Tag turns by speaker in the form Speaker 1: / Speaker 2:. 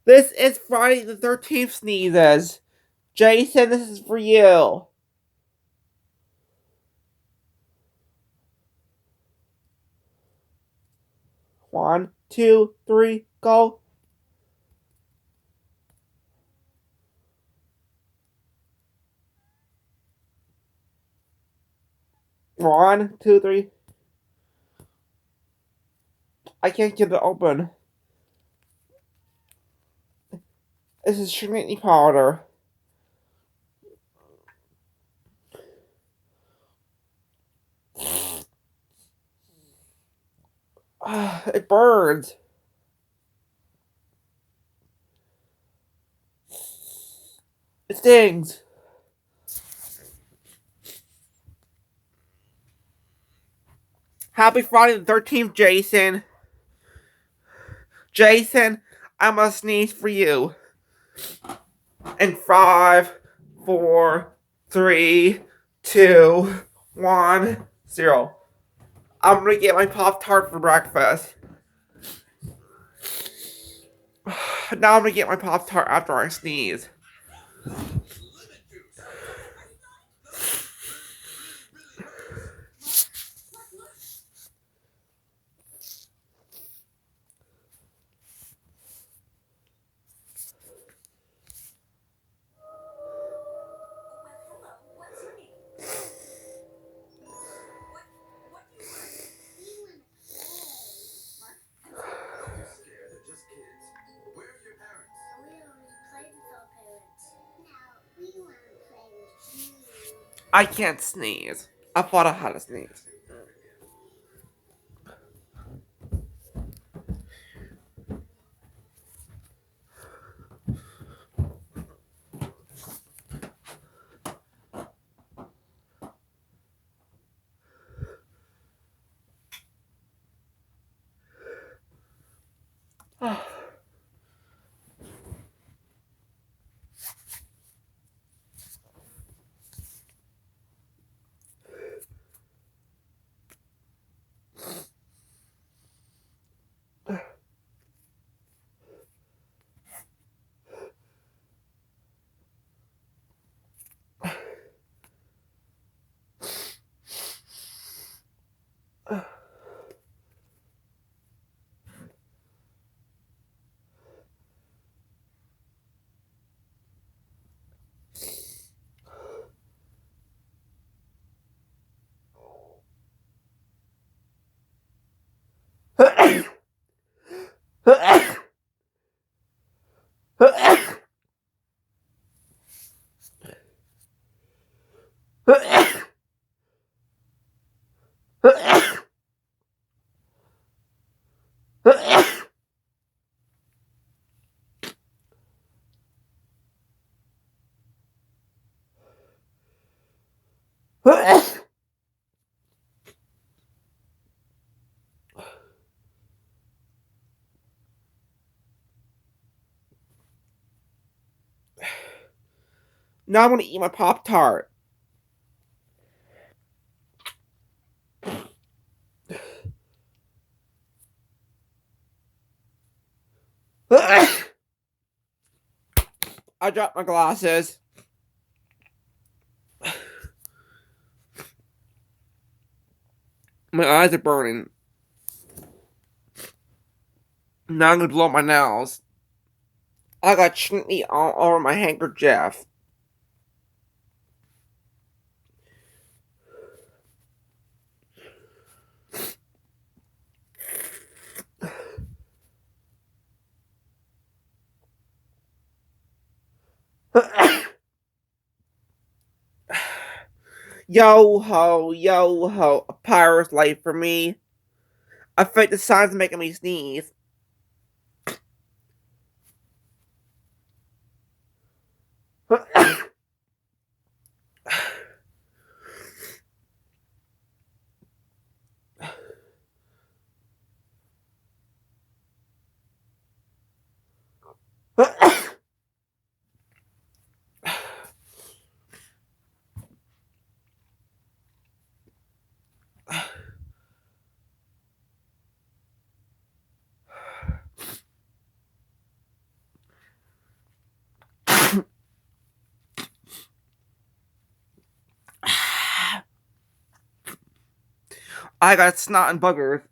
Speaker 1: This is Friday the 13th sneezes. Jason, this is for you. One, two, three, go. One, two, three. I can't get it open. This is Trinity powder. It burns. It stings. Happy Friday the 13th, Jason. Jason, I must sneeze for you. In 5, 4, 3, 2, 1, 0. I'm gonna get my Pop-Tart for breakfast. Now I'm gonna get my Pop-Tart after I sneeze. I can't sneeze. I thought I had to sneeze. Now I'm gonna eat my Pop-Tart. I dropped my glasses. My eyes are burning. Now I'm gonna blow my nose. I got chutney all over my handkerchief. Yo ho, a pirate's life for me. I think the sign's making me sneeze. I got snot and boogers.